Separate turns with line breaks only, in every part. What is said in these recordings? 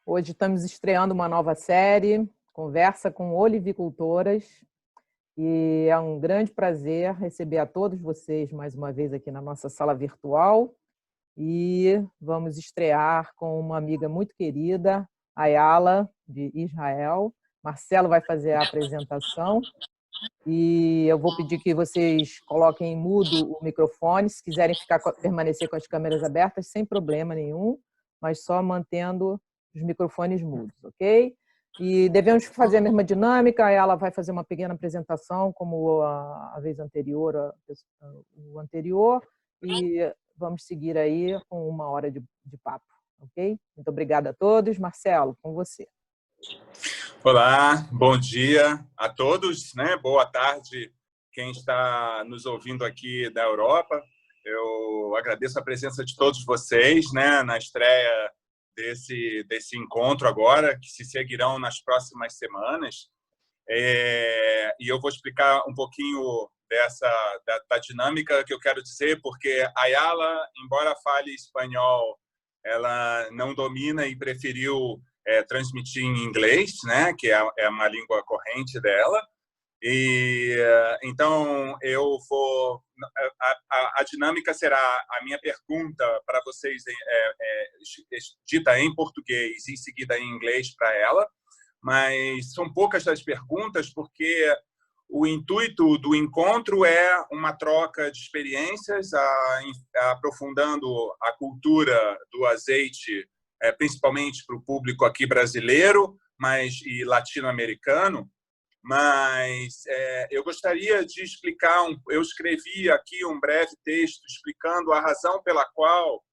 Hoje estamos estreando uma nova série, Conversa com Olivicultoras, e é um grande prazer receber a todos vocês mais uma vez aqui na nossa sala virtual, e vamos estrear com uma amiga muito querida, Ayala, de Israel. Marcelo vai fazer a apresentação, e eu vou pedir que vocês coloquem em mudo o microfone, se quiserem permanecer com as câmeras abertas, sem problema nenhum, mas só mantendo os microfones mudos, ok? E devemos fazer a mesma dinâmica, ela vai fazer uma pequena apresentação, como a vez anterior, o anterior, e vamos seguir aí com 1 hora de papo, ok? Muito obrigada a todos. Marcelo, com você.
Olá, bom dia a todos, né? Boa tarde quem está nos ouvindo aqui da Europa. Eu agradeço a presença de todos vocês, né, na estreia desse encontro agora, que se seguirão nas próximas semanas. E eu vou explicar um pouquinho da dinâmica que eu quero dizer, porque a Ayala, embora fale espanhol, ela não domina e preferiu transmitir em inglês, né, que é uma língua corrente dela. E então eu vou a dinâmica será a minha pergunta para vocês dita em português e em seguida em inglês para ela, mas são poucas das perguntas porque o intuito do encontro é uma troca de experiências, aprofundando a cultura do azeite, principalmente para o público aqui brasileiro, e latino-americano. Mas eu gostaria de explicar, eu escrevi aqui um breve texto explicando a razão pela qual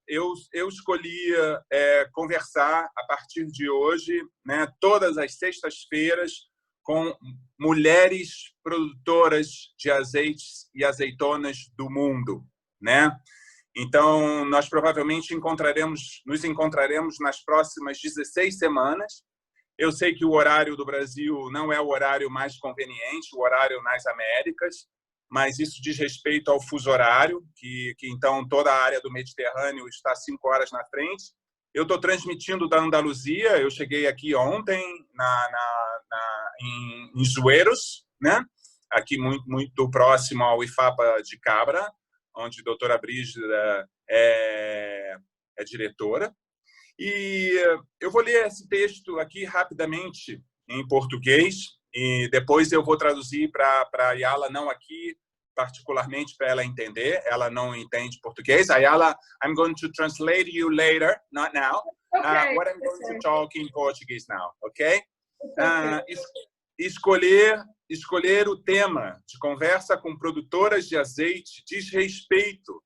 eu escolhi conversar a partir de hoje, né, todas as sextas-feiras, com mulheres produtoras de azeites e azeitonas do mundo, né? Então, nós provavelmente nos encontraremos nas próximas 16 semanas. Eu sei que o horário do Brasil não é o horário mais conveniente, o horário nas Américas, mas isso diz respeito ao fuso horário, que então toda a área do Mediterrâneo está 5 horas na frente. Eu estou transmitindo da Andaluzia, eu cheguei aqui ontem em Jueiros, né? Aqui muito próximo ao IFAPA de Cabra, onde a doutora Brígida é diretora. E eu vou ler esse texto aqui rapidamente em português e depois eu vou traduzir para a Ayala, não aqui particularmente para ela entender. Ela não entende português. Ayala, I'm going to translate you later, not now.
Okay,
what I'm going to talk in Portuguese now, ok? Escolher o tema de conversa com produtoras de azeite diz respeito,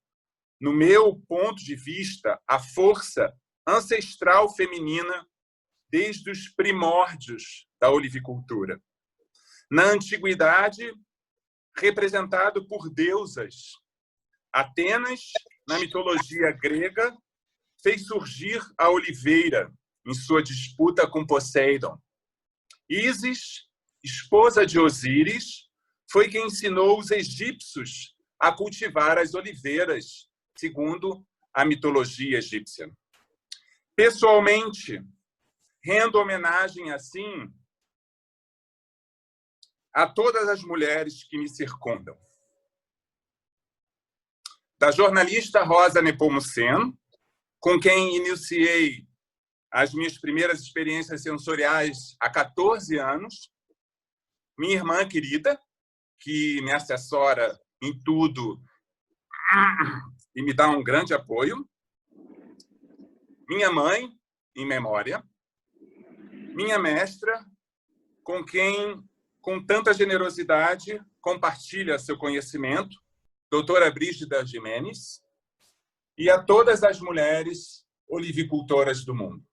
no meu ponto de vista, à força ancestral feminina desde os primórdios da olivicultura. Na antiguidade, representado por deusas, Atenas, na mitologia grega, fez surgir a oliveira em sua disputa com Poseidon. Ísis, esposa de Osíris, foi quem ensinou os egípcios a cultivar as oliveiras, segundo a mitologia egípcia. Pessoalmente, rendo homenagem, assim, a todas as mulheres que me circundam. Da jornalista Rosa Nepomuceno, com quem iniciei as minhas primeiras experiências sensoriais há 14 anos, minha irmã querida, que me assessora em tudo e me dá um grande apoio, minha mãe, em memória, minha mestra, com quem, com tanta generosidade, compartilha seu conhecimento, doutora Brígida Jimenez, e a todas as mulheres olivicultoras do mundo.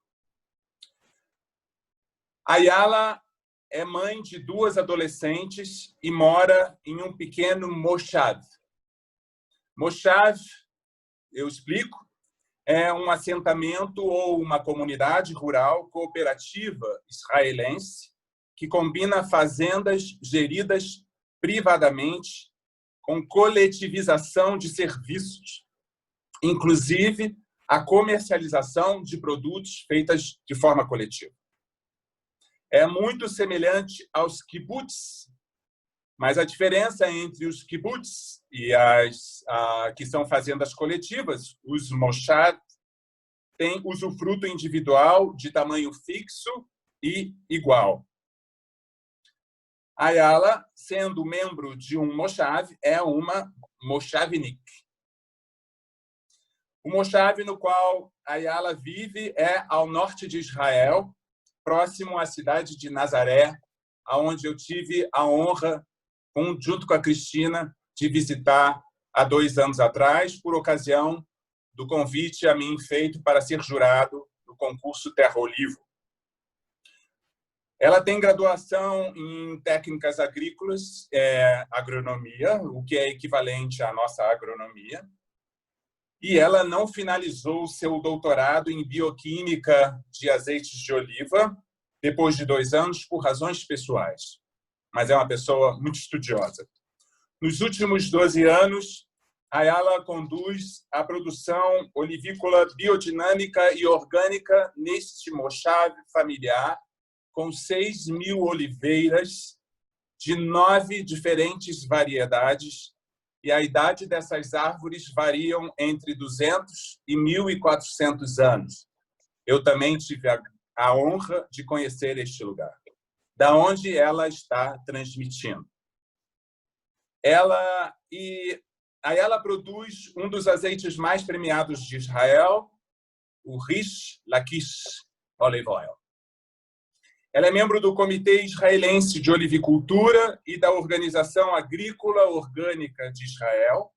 Ayala é mãe de 2 adolescentes e mora em um pequeno moshav. Moshav, eu explico, é um assentamento ou uma comunidade rural cooperativa israelense que combina fazendas geridas privadamente com coletivização de serviços, inclusive a comercialização de produtos feitos de forma coletiva. É muito semelhante aos kibbutz, mas a diferença entre os kibbutz e as que são fazendas coletivas, os moshav, tem usufruto individual de tamanho fixo e igual. Ayala, sendo membro de um moshav, é uma moshavnik. O moshav no qual Ayala vive é ao norte de Israel, próximo à cidade de Nazaré, onde eu tive a honra, junto com a Cristina, de visitar há 2 anos atrás, por ocasião do convite a mim feito para ser jurado no concurso Terra Olivo. Ela tem graduação em técnicas agrícolas, agronomia, o que é equivalente à nossa agronomia, e ela não finalizou seu doutorado em bioquímica de azeites de oliva depois de 2 anos por razões pessoais, mas é uma pessoa muito estudiosa. Nos últimos 12 anos, Ayala conduz a produção olivícola biodinâmica e orgânica neste moshav familiar, com 6.000 oliveiras de 9 diferentes variedades, e a idade dessas árvores variam entre 200 e 1.400 anos. Eu também tive a honra de conhecer este lugar, da onde ela está transmitindo. Ayala produz um dos azeites mais premiados de Israel, o Rish Lakish Olive Oil. Ela é membro do Comitê Israelense de Olivicultura e da Organização Agrícola Orgânica de Israel.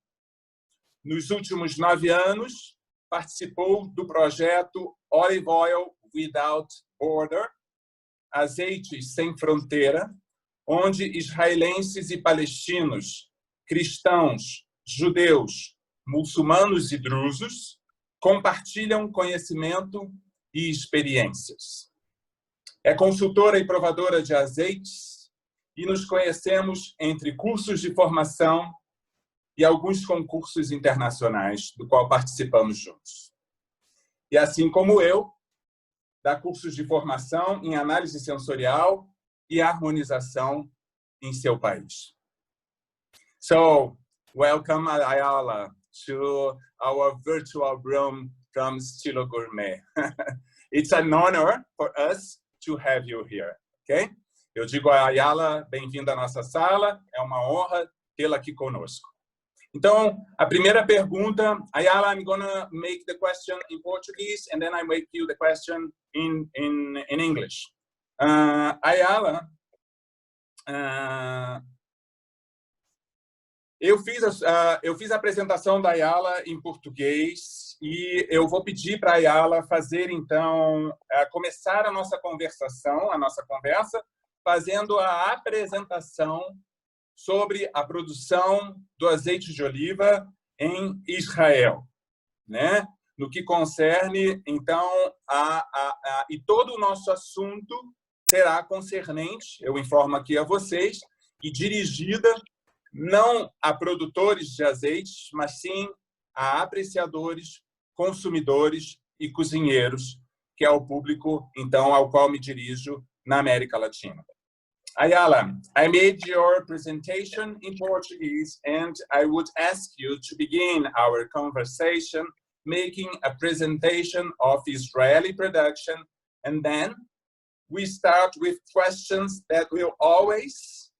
Nos últimos 9 anos, participou do projeto Olive Oil Without Border, Azeites Sem Fronteira, onde israelenses e palestinos, cristãos, judeus, muçulmanos e drusos compartilham conhecimento e experiências. É consultora e provadora de azeites e nos conhecemos entre cursos de formação e alguns concursos internacionais, do qual participamos juntos. E assim como eu, dá cursos de formação em análise sensorial e harmonização em seu país. So, welcome, Ayala, to our virtual room from Estilo Gourmet. It's an honor for us to have you here, okay? Eu digo a Ayala, bem-vinda à nossa sala, é uma honra tê-la aqui conosco. Então, a primeira pergunta, Ayala, I'm gonna make the question in Portuguese and then I make you the question in English. Ayala, eu fiz a apresentação da Ayala em português e eu vou pedir para a Ayala fazer, então, começar a nossa conversação, a nossa conversa, fazendo a apresentação sobre a produção do azeite de oliva em Israel, né? No que concerne, então, e todo o nosso assunto será concernente, eu informo aqui a vocês, e dirigida não a produtores de azeites, mas sim a apreciadores, consumidores e cozinheiros, que é o público, então, ao qual me dirijo na América Latina. Ayala, I made your presentation in Portuguese, and I would ask you to begin our conversation making a presentation of Israeli production, and then we start with questions that will always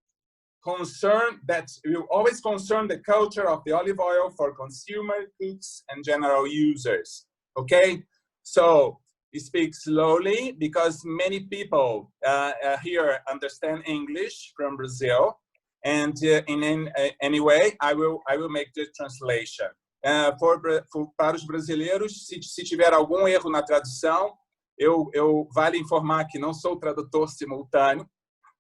concern the culture of the olive oil for consumer, cooks, and general users. Okay, so speak slowly because many people here understand English from Brazil, and anyway, I will make the translation. Para os brasileiros, se tiver algum erro na tradução, vale informar que não sou tradutor simultâneo.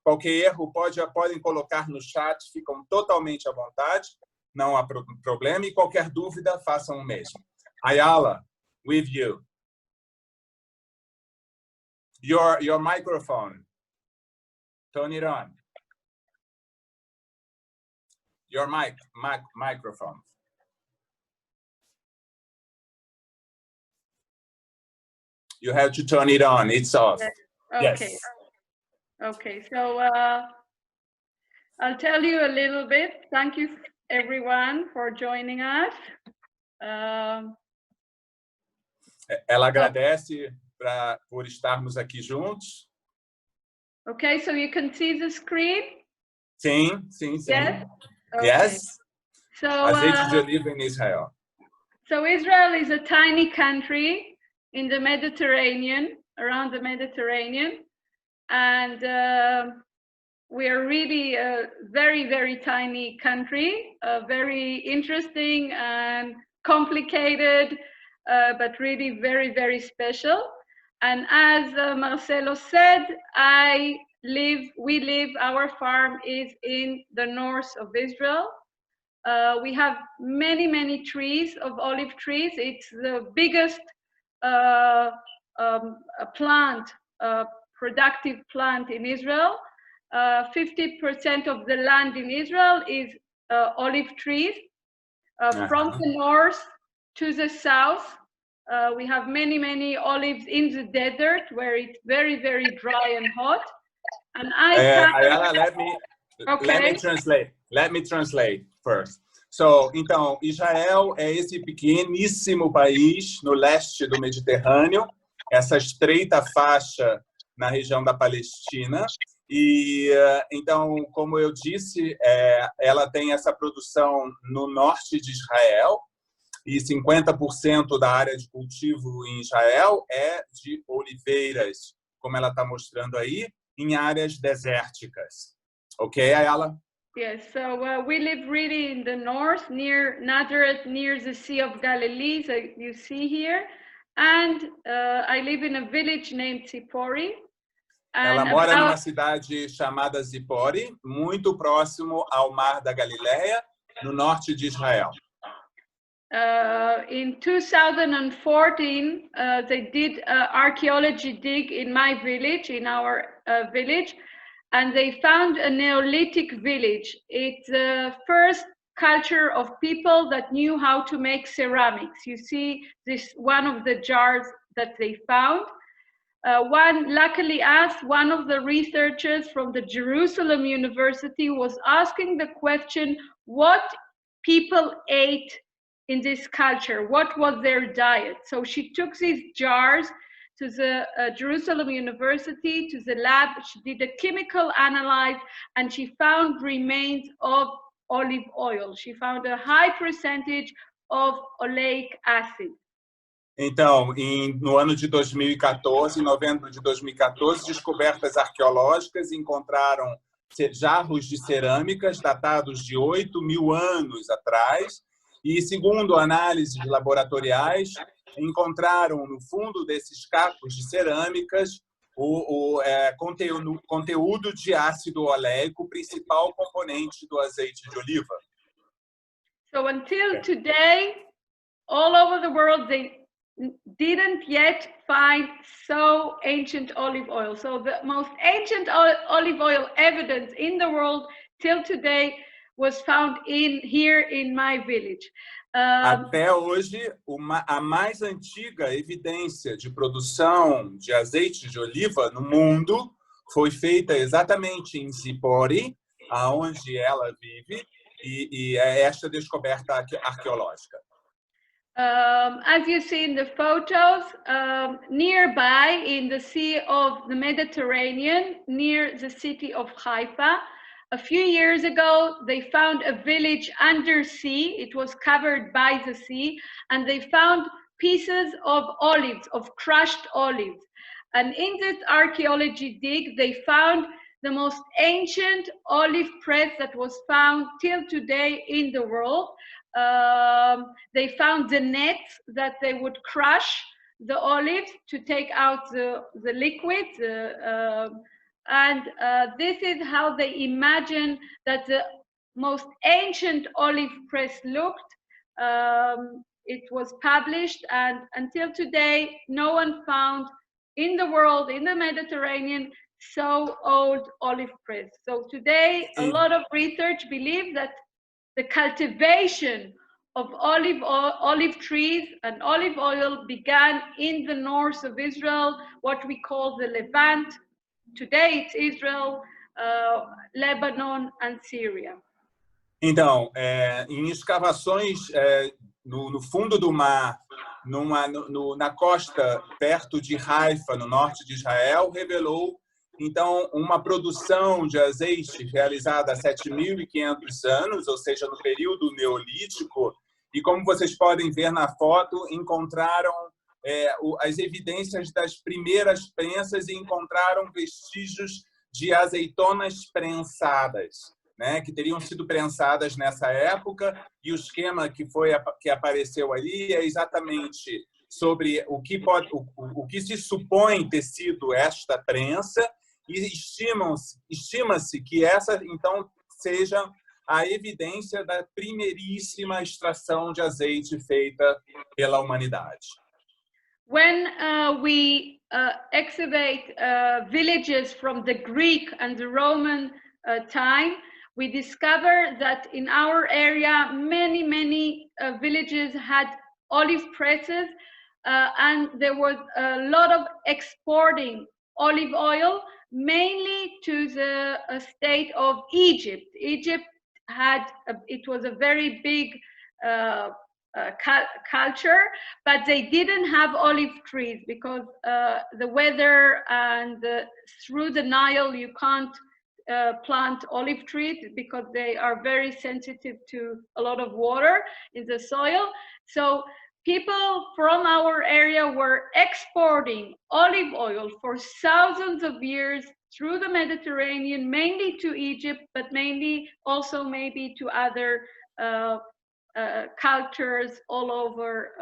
Qualquer erro podem colocar no chat, ficam totalmente à vontade, não há problema, e qualquer dúvida, façam o mesmo. Ayala, with you. Your microphone. Turn it on. Your microphone. You have to turn it on. It's off.
Okay.
Yes.
Okay. So I'll tell you a little bit. Thank you, everyone, for joining us.
Ela agradece por estarmos aqui juntos.
Okay, so you can see the screen?
Sim, sim, sim.
Yes? Okay.
Yes.
So,
Azeite de oliva em Israel.
So Israel is a tiny country in the Mediterranean, around the Mediterranean. And we are really a very, very tiny country, very interesting and complicated, but really very, very special. And as Marcelo said, our farm is in the north of Israel. We have many, many trees of olive trees. It's the biggest productive plant in Israel. 50% of the land in Israel is olive trees. From the north to the south, we have many, many olives in the desert where it's very, very dry and hot. And
Ayala, let me translate first. So, então, Israel é esse pequeníssimo país no leste do Mediterrâneo, essa estreita faixa na região da Palestina. E, então, como eu disse, ela tem essa produção no norte de Israel, e 50% da área de cultivo em Israel é de oliveiras, como ela está mostrando aí, em áreas desérticas. Ok, Ayala?
Yes, so we live really in the north, near Nazareth, near the Sea of Galilee, so you see here. And I live in a village named Tzipori.
Ela mora numa cidade chamada Zipori, muito próximo ao Mar da Galileia, no norte de Israel.
In 2014, they did an archaeology dig in my village, in our village, and they found a Neolithic village. It's the first culture of people that knew how to make ceramics. You see this one of the jars that they found. Luckily one of the researchers from the Jerusalem University was asking the question, what people ate in this culture, what was their diet? So she took these jars to the Jerusalem University, to the lab. She did a chemical analysis and she found remains of olive oil. She found a high percentage of oleic acid.
Então, no ano de 2014, em novembro de 2014, descobertas arqueológicas encontraram jarros de cerâmicas datados de 8.000 anos atrás e, segundo análises laboratoriais, encontraram no fundo desses cacos de cerâmicas o conteúdo de ácido oleico, principal componente do azeite de oliva.
So until today, all over the world, they didn't yet find so ancient olive oil. So the most ancient olive oil evidence in the world till today was found here in my village.
Até hoje, a mais antiga evidência de produção de azeite de oliva no mundo foi feita exatamente em Zipori, aonde ela vive, e é esta descoberta arqueológica.
As you see in the photos, nearby in the Sea of the Mediterranean, near the city of Haifa, a few years ago, they found a village under sea. It was covered by the sea, and they found pieces of olives, of crushed olives. And in this archaeology dig, they found the most ancient olive press that was found till today in the world. They found the nets that they would crush the olives to take out the liquid. This is how they imagine that the most ancient olive press looked. It was published, and until today, no one found in the world, in the Mediterranean, so old olive press. So today, a lot of research believe that the cultivation of olive trees, and olive oil began in the north of Israel, what we call the Levant. Today it's Israel, Lebanon and Syria.
Então, em escavações no fundo do mar, na costa perto de Haifa, no norte de Israel, revelou então uma produção de azeite realizada há 7.500 anos, ou seja, no período neolítico. E como vocês podem ver na foto, encontraram as evidências das primeiras prensas e encontraram vestígios de azeitonas prensadas, né, que teriam sido prensadas nessa época, e o esquema que apareceu ali é exatamente sobre o que se supõe ter sido esta prensa, e estima-se que essa então seja a evidência da primeiríssima extração de azeite feita pela humanidade.
When we excavate villages from the Greek and the Roman time, we discover that in our area many villages had olive presses, and there was a lot of exporting olive oil, mainly to the state of Egypt. Egypt it was a very big culture, but they didn't have olive trees because the weather and through the Nile you can't plant olive trees because they are very sensitive to a lot of water in the soil. So people from our area were exporting olive oil for thousands of years through the Mediterranean, mainly to Egypt, but mainly also maybe to other cultures all over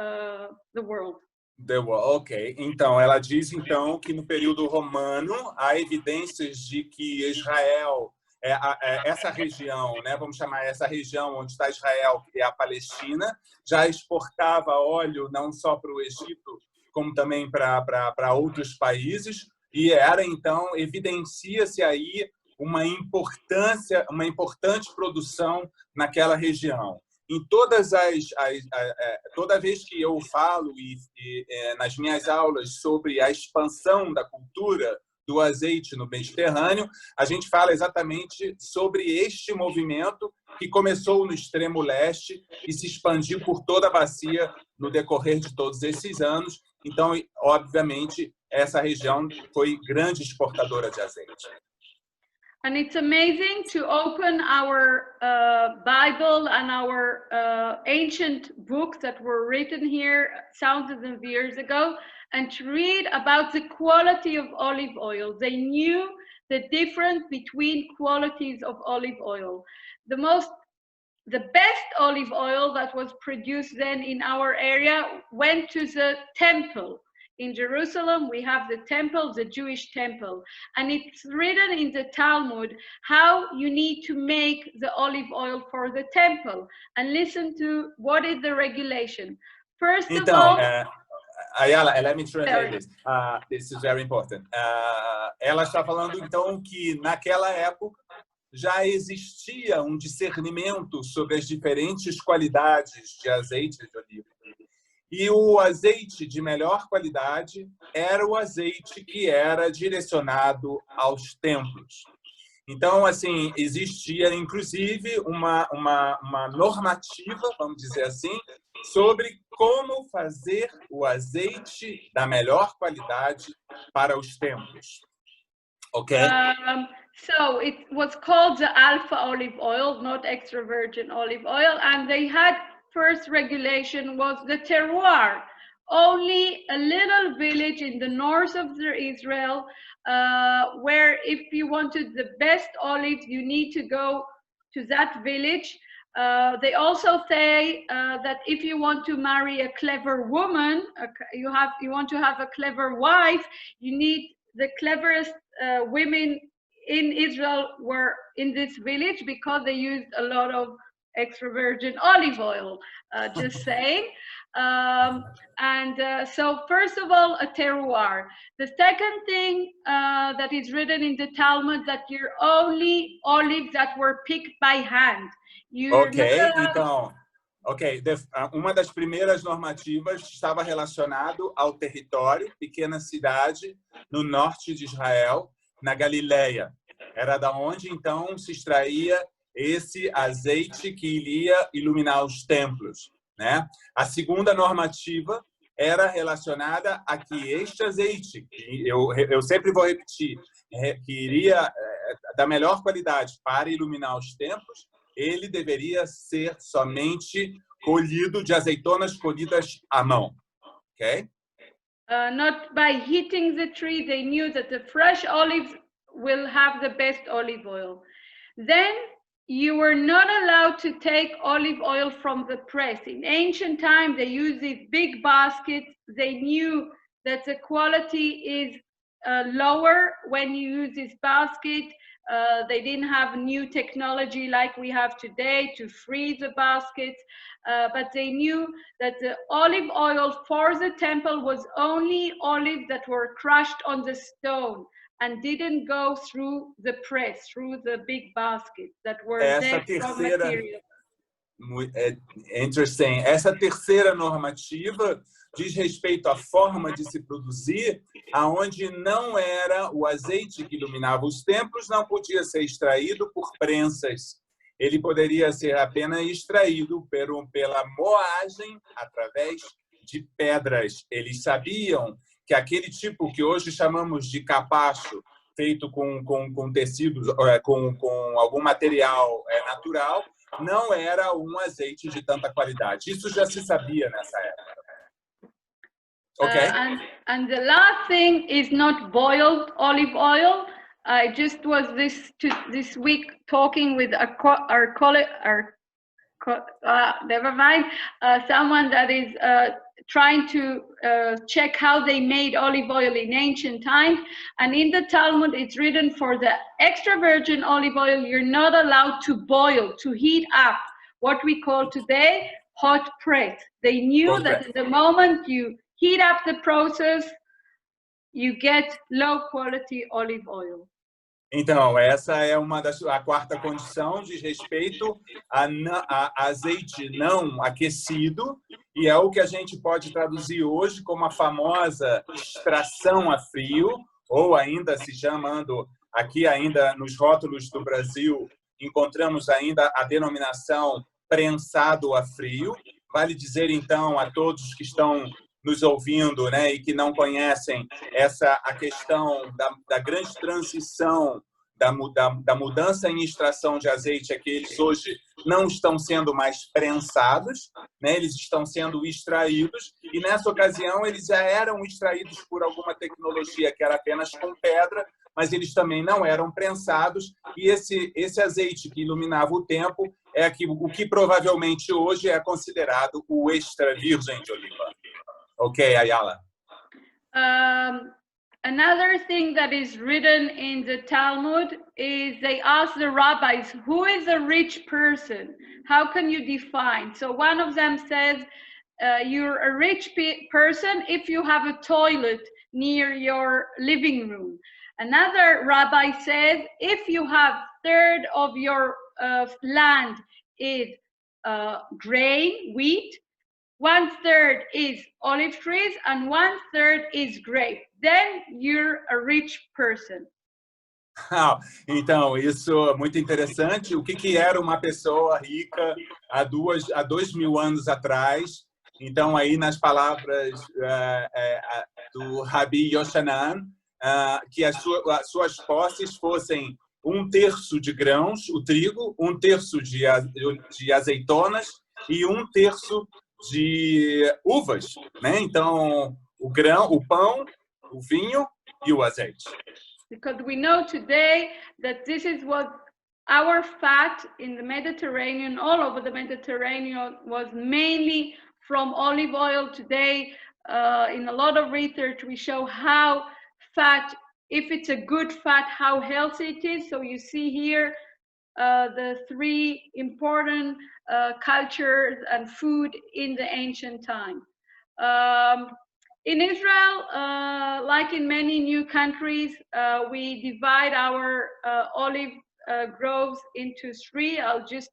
the world.
Ok. Então, ela diz então que no período romano há evidências de que Israel, essa região, né, vamos chamar essa região onde está Israel, que é a Palestina, já exportava óleo não só para o Egito, como também para outros países, e então evidencia-se aí uma importante produção naquela região. Em toda vez que eu falo nas minhas aulas sobre a expansão da cultura do azeite no Mediterrâneo, a gente fala exatamente sobre este movimento que começou no extremo leste e se expandiu por toda a bacia no decorrer de todos esses anos. Então, obviamente, essa região foi grande exportadora de azeite.
And it's amazing to open our Bible and our ancient books that were written here thousands of years ago and to read about the quality of olive oil. They knew the difference between qualities of olive oil. The best olive oil that was produced then in our area went to the temple. In Jerusalem, we have the temple, the Jewish temple, and it's written in the Talmud how you need to make the olive oil for the temple. And listen to what is the regulation. First of all,
Ayala, let me translate this. This is very important. Ela está falando então que naquela época já existia um discernimento sobre as diferentes qualidades de azeite de oliva. E o azeite de melhor qualidade era o azeite que era direcionado aos templos. Então, assim, existia, inclusive, uma normativa, vamos dizer assim, sobre como fazer o azeite da melhor qualidade para os templos. Ok?
So it was called the alpha olive oil, not extra virgin olive oil, and they had first regulation was the terroir. Only a little village in the north of Israel, where if you wanted the best olives, you need to go to that village. They also say that if you want to marry a clever woman, you want to have a clever wife, you need the cleverest women in Israel were in this village because they used a lot of extra virgin olive oil, just saying. So first of all, a terroir. The second thing that is written in the Talmud that you're only olives that were picked by hand.
Ok, então Ok, uma das primeiras normativas estava relacionado ao território, pequena cidade no norte de Israel, na Galileia. Era da onde então se extraía esse azeite que iria iluminar os templos, né? A segunda normativa era relacionada a que este azeite, que eu sempre vou repetir, que iria da melhor qualidade para iluminar os templos, ele deveria ser somente colhido de azeitonas colhidas à mão, ok?
Not by heating the tree, they knew that the fresh olives will have the best olive oil. Then you were not allowed to take olive oil from the press. In ancient times, they used these big baskets. They knew that the quality is lower when you use this basket. They didn't have new technology like we have today to freeze the baskets, but they knew that the olive oil for the temple was only olives that were crushed on the stone and didn't go through the press, through the big baskets that were there from material.
Interesting. Essa terceira normativa diz respeito à forma de se produzir, aonde não era o azeite que iluminava os templos, não podia ser extraído por prensas. Ele poderia ser apenas extraído pela moagem através de pedras. Eles sabiam que aquele tipo que hoje chamamos de capacho, feito com tecidos, com algum material natural, não era azeite de tanta qualidade. Isso já se sabia nessa época. Okay.
And the last thing is not boiled olive oil. I just was this week talking with our colleague, never mind, someone that is trying to check how they made olive oil in ancient times. And in the Talmud, it's written for the extra virgin olive oil, you're not allowed to boil, to heat up, what we call today hot press. They knew that at the moment you heat up the process, you get low quality olive oil.
Então, essa é a quarta condição, diz respeito a azeite não aquecido, e é o que a gente pode traduzir hoje como a famosa extração a frio, ou ainda se chamando, aqui ainda nos rótulos do Brasil, encontramos ainda a denominação prensado a frio. Vale dizer, então, a todos que estão nos ouvindo, né, e que não conhecem a questão da grande transição da mudança em extração de azeite, é que eles hoje não estão sendo mais prensados, né, eles estão sendo extraídos, e nessa ocasião eles já eram extraídos por alguma tecnologia que era apenas com pedra, mas eles também não eram prensados, e esse azeite que iluminava o templo é o que provavelmente hoje é considerado o extra virgem de oliva. Okay, Ayala.
Another thing that is written in the Talmud is they ask the rabbis, who is a rich person? How can you define? So one of them says, you're a rich person if you have a toilet near your living room. Another rabbi says, if you have third of your land is grain, wheat, 1/3 is olive trees, and 1/3 is grape. Then you're a rich person.
Então, isso é muito interessante. O que era uma pessoa rica há 2.000 anos atrás? Então, aí nas palavras do Rabi Yoshanan, que as suas posses fossem 1/3 de grãos, o trigo, 1/3 de azeitonas e 1/3 de uvas, né? Então, o grão, o pão, o vinho e o azeite.
Because we know today that this is what our fat in the Mediterranean, all over the Mediterranean, was mainly from olive oil. Today, in a lot of research, we show how fat, if it's a good fat, how healthy it is. So you see here the 3 important cultures and food in the ancient time. In Israel, like in many new countries, we divide our olive groves into 3. I'll just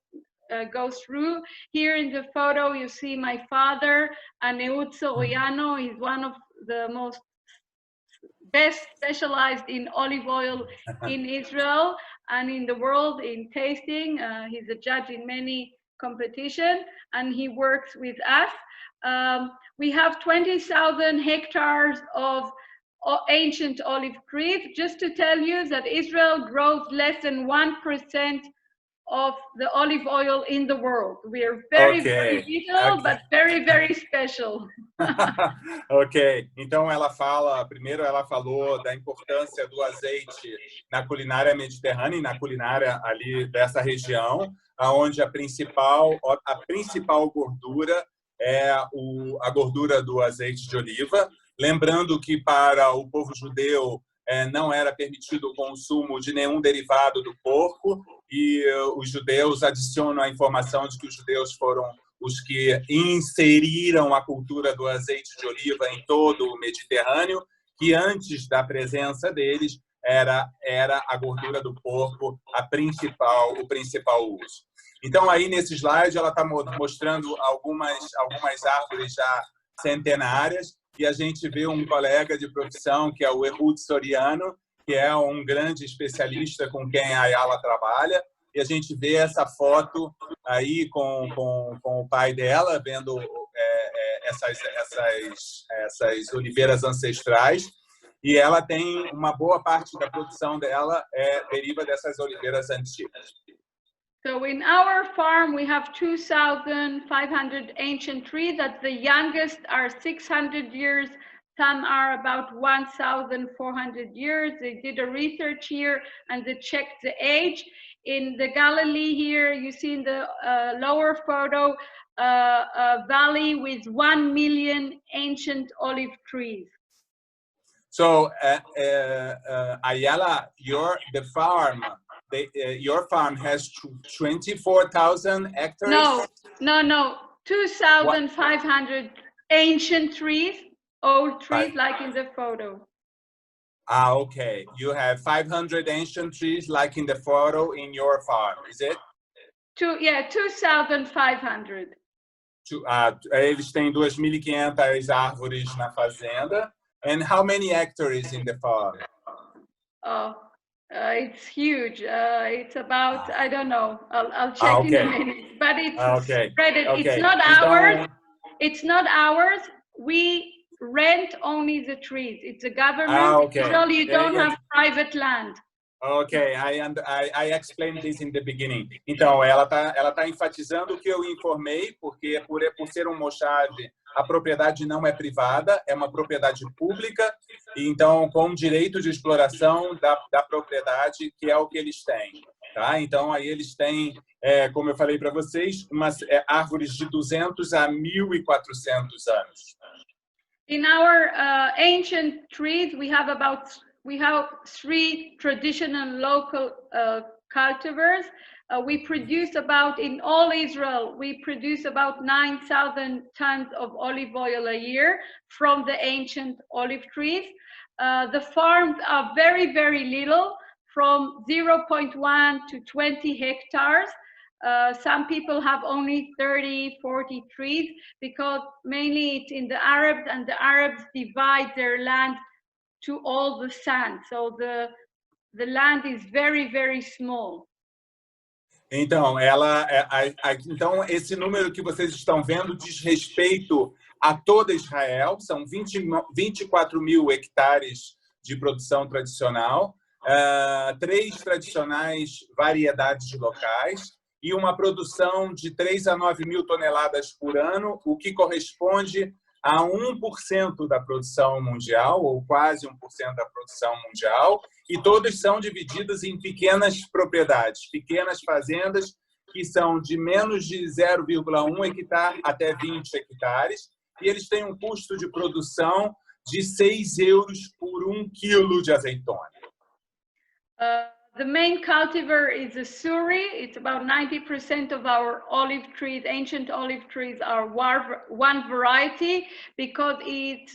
go through. Here in the photo, you see my father, Aneut Soriano. He's one of the most best specialized in olive oil in Israel and in the world in tasting. He's a judge in many competitions, and he works with us. We have 20,000 hectares of ancient olive trees. Just to tell you that Israel grows less than 1% of the olive oil in the world. We are very, very little, but very, very special.
Ok, então ela fala, primeiro ela falou da importância do azeite na culinária mediterrânea e na culinária ali dessa região, onde a principal gordura é a gordura do azeite de oliva. Lembrando que para o povo judeu não era permitido o consumo de nenhum derivado do porco, e os judeus adicionam a informação de que os judeus foram os que inseriram a cultura do azeite de oliva em todo o Mediterrâneo, que antes da presença deles era a gordura do porco o principal uso. Então, aí nesse slide, ela está mostrando algumas árvores já centenárias, e a gente vê um colega de profissão, que é o Ehud Soriano, que é um grande especialista com quem a Ayala trabalha, e a gente vê essa foto aí com o pai dela, vendo essas oliveiras ancestrais, e ela tem uma boa parte da produção dela deriva dessas oliveiras antigas.
So in our farm, we have 2,500 ancient trees. That the youngest are 600 years. Some are about 1,400 years. They did a research here and they checked the age. In the Galilee here, you see in the lower photo, a valley with 1 million ancient olive trees.
So, Ayala, your farm has 24,000 hectares?
No. 2,500 ancient trees, old trees, like in the photo.
Okay. You have 500 ancient trees, like in the photo, in your farm, is it?
2,500.
Eles têm 2.500 árvores na fazenda. And how many hectares in the farm?
It's huge. It's about, I don't know. I'll check in a minute. But it's spread. It's not ours. It's not ours. We rent only the trees. It's a government. Israel, you don't have private land.
Ok, I explained this in the beginning. Então, ela tá enfatizando o que eu informei, porque por ser um moshav, a propriedade não é privada, é uma propriedade pública, e então com direito de exploração da propriedade, que é o que eles têm. Tá? Então, aí eles têm, como eu falei para vocês, árvores de 200 a 1.400 anos.
In our ancient trees, we have 3 traditional local cultivars. We produce in all Israel, we produce about 9,000 tons of olive oil a year from the ancient olive trees. The farms are very, very little, from 0.1 to 20 hectares. Some people have only 30, 40 trees, because mainly it's in the Arabs, and the Arabs divide their land to all the sand. So the land is very, very small.
Então, então, esse número que vocês estão vendo diz respeito a toda Israel. São 24 mil hectares de produção tradicional, 3 tradicionais variedades locais e uma produção de 3 a 9 mil toneladas por ano, o que corresponde a 1% da produção mundial, ou quase 1% da produção mundial, e todos são divididos em pequenas propriedades, pequenas fazendas, que são de menos de 0,1 hectare até 20 hectares, e eles têm um custo de produção de 6 euros por 1 quilo de azeitona.
The main cultivar is a suri. It's about 90% of our olive trees, ancient olive trees, are one variety, because it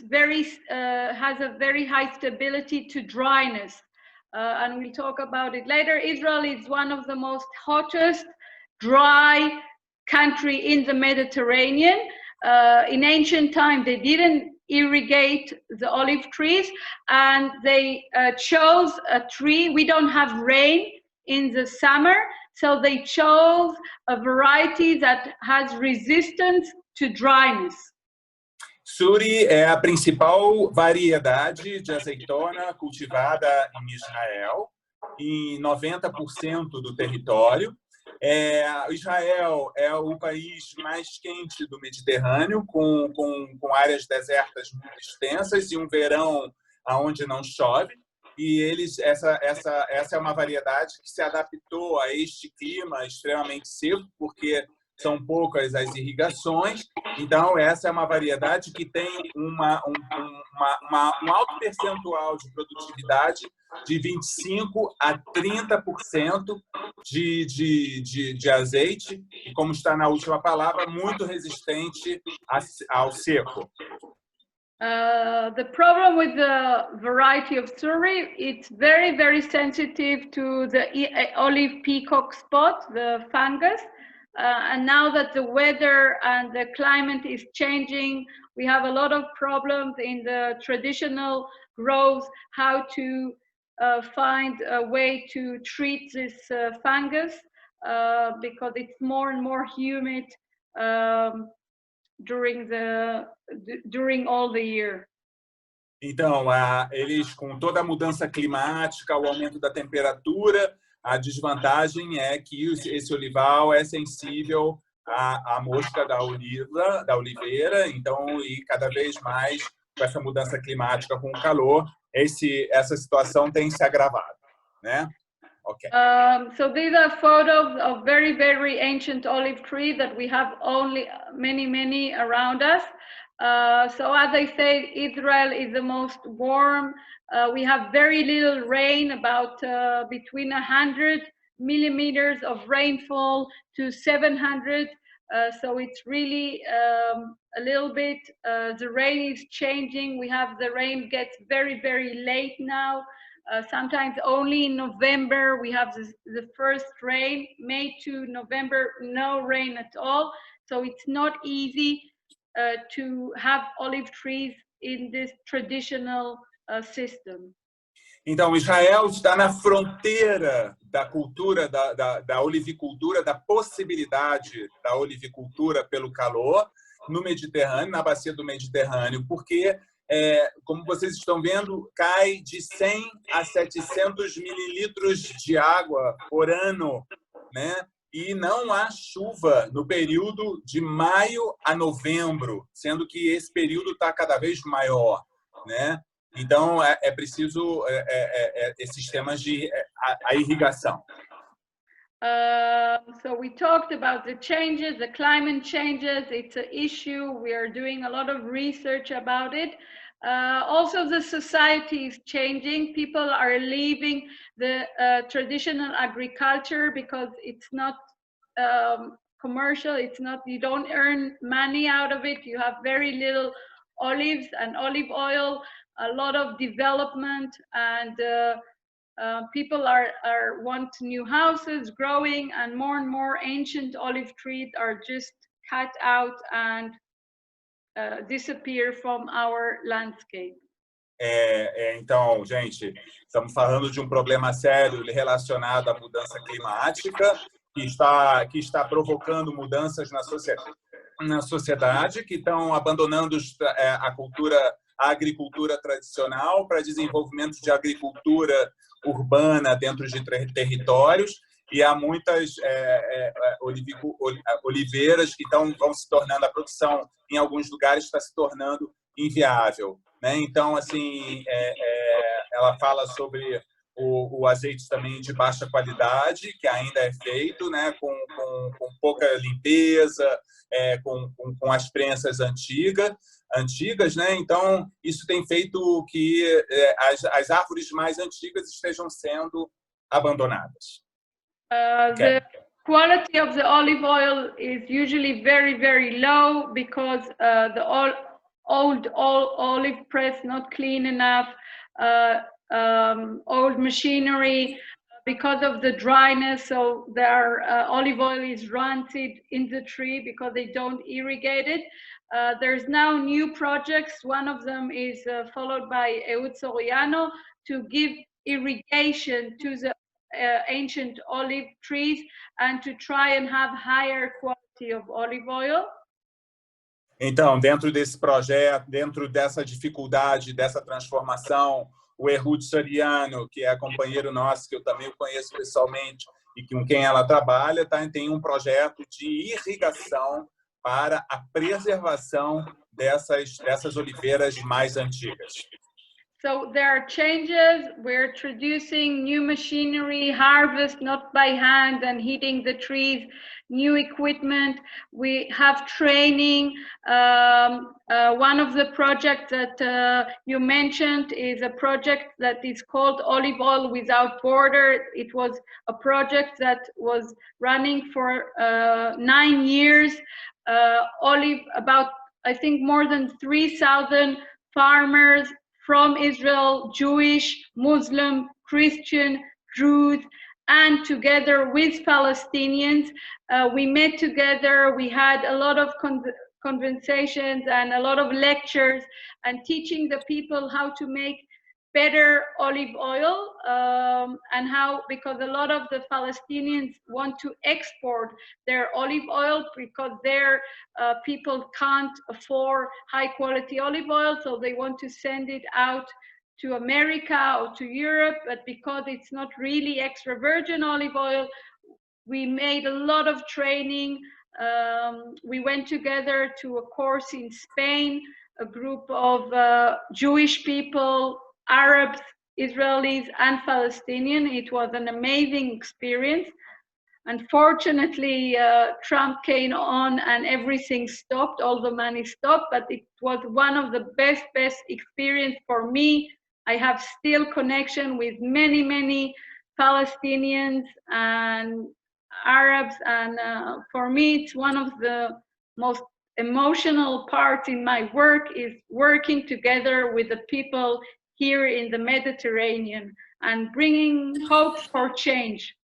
has a very high stability to dryness. And we'll talk about it later. Israel is one of the most hottest dry country in the Mediterranean. In ancient time, they didn't irrigate the olive trees, and they chose a tree. We don't have rain in the summer, so they chose a variety that has resistance to dryness.
Suri é a principal variedade de azeitona cultivada em Israel, em 90% do território. Israel é o país mais quente do Mediterrâneo, com áreas desertas muito extensas e um verão onde não chove. E essa é uma variedade que se adaptou a este clima extremamente seco, porque são poucas as irrigações. Então, essa é uma variedade que tem um alto percentual de produtividade de 25% a 30% de azeite, e, como está na última palavra, muito resistente ao seco.
The problem with the variety of Suri, it's very, very sensitive to the olive peacock spot, the fungus. And now that the weather and the climate is changing, we have a lot of problems in the traditional grows, how to find a way to treat this fungus, because it's more and more humid during all the year.
Então, eles, com toda a mudança climática, o aumento da temperatura, a desvantagem é que esse olival é sensível à mosca da oliveira, então, e cada vez mais, com essa mudança climática, com o calor, essa situação tem se agravado, né? Okay.
So these are photos of very, very ancient olive trees that we have only many around us. So as I said, Israel is the most warm. We have very little rain, about between 100 millimeters of rainfall to 700. So it's really a little bit, the rain is changing. The rain gets very, very late now. Sometimes only in November we have the first rain. May to November, no rain at all. So it's not easy to have olive trees in this traditional system.
Então, Israel está na fronteira da cultura, da olivicultura, da possibilidade da olivicultura pelo calor no Mediterrâneo, na bacia do Mediterrâneo, porque, como vocês estão vendo, cai de 100 a 700 mililitros de água por ano, né? E não há chuva no período de maio a novembro, sendo que esse período está cada vez maior, né? Então, é preciso esses sistemas de a irrigação.
So we talked about the changes, the climate changes. It's an issue. We are doing a lot of research about it. Also, the society is changing. People are leaving the traditional agriculture because it's not commercial. It's not, you don't earn money out of it. You have very little olives and olive oil, a lot of development, and people want new houses growing, and more ancient olive trees are just cut out and disappear from our landscape.
Então, gente, estamos falando de um problema sério relacionado à mudança climática, que está provocando mudanças na sociedade, que estão abandonando a agricultura tradicional para desenvolvimento de agricultura urbana dentro de territórios, e há muitas oliveiras que vão se tornando, a produção em alguns lugares está se tornando inviável, né? Então, assim, ela fala sobre o azeite também de baixa qualidade, que ainda é feito, né, com pouca limpeza, com as prensas antigas, né? Então, isso tem feito que as árvores mais antigas estejam sendo abandonadas.
The quality of the olive oil is usually very, very low because the old olive press not clean enough, old machinery. because of the dryness, so their olive oil is rancid in the tree because they don't irrigate it. There's now new projects. One of them is followed by Ehud Soriano to give irrigation to the ancient olive trees and to try and have higher quality of olive oil.
Então, dentro desse projeto, dentro dessa dificuldade, dessa transformação, o Ehud Soriano, que é companheiro nosso, que eu também o conheço pessoalmente e com quem ela trabalha, tem um projeto de irrigação para a preservação dessas oliveiras mais antigas.
So there are changes. We're introducing new machinery, harvest not by hand and heating the trees, new equipment. We have training. One of the projects that you mentioned is a project that is called Olive Oil Without Border. It was a project that was running for 9 years. About, I think, more than 3,000 farmers from Israel, Jewish, Muslim, Christian, Druze, and together with Palestinians, we met together. We had a lot of conversations and a lot of lectures and teaching the people how to make better olive oil and how, because a lot of the Palestinians want to export their olive oil because their people can't afford high quality olive oil, so they want to send it out to America or to Europe, but because it's not really extra virgin olive oil, we made a lot of training. We went together to a course in Spain, a group of Jewish people, Arabs, Israelis, and Palestinians. It was an amazing experience. Unfortunately, Trump came on and everything stopped, all the money stopped, but it was one of the best experience for me. I have still connection with many Palestinians and Arabs, and for me, it's one of the most emotional parts in my work is working together with the people here in the Mediterranean and bringing hope for change.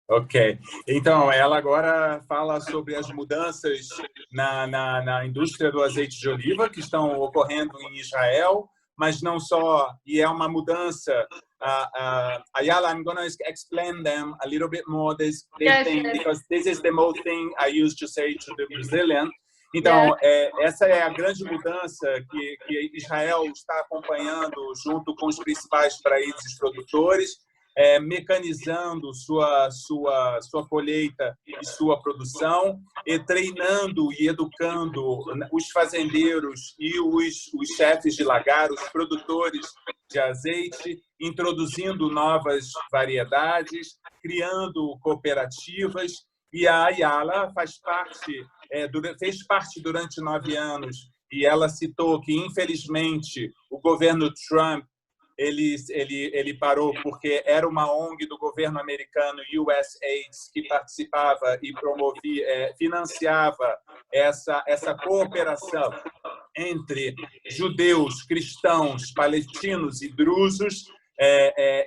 Ok. Então, ela agora fala sobre as mudanças na indústria do azeite de oliva que estão ocorrendo em Israel, mas não só, e é uma mudança. Ayala, I'm going to explain them a little bit more this thing, because this is the most thing I used to say to the Brazilian. Então, essa é a grande mudança que Israel está acompanhando junto com os principais países produtores, mecanizando sua colheita e sua produção, e treinando e educando os fazendeiros e os chefes de lagar, os produtores de azeite, introduzindo novas variedades, criando cooperativas. E a Ayala fez parte durante 9 anos, e ela citou que, infelizmente, o governo Trump ele parou porque era uma ONG do governo americano, USAID, que participava e promovia, financiava essa cooperação entre judeus, cristãos, palestinos e drusos,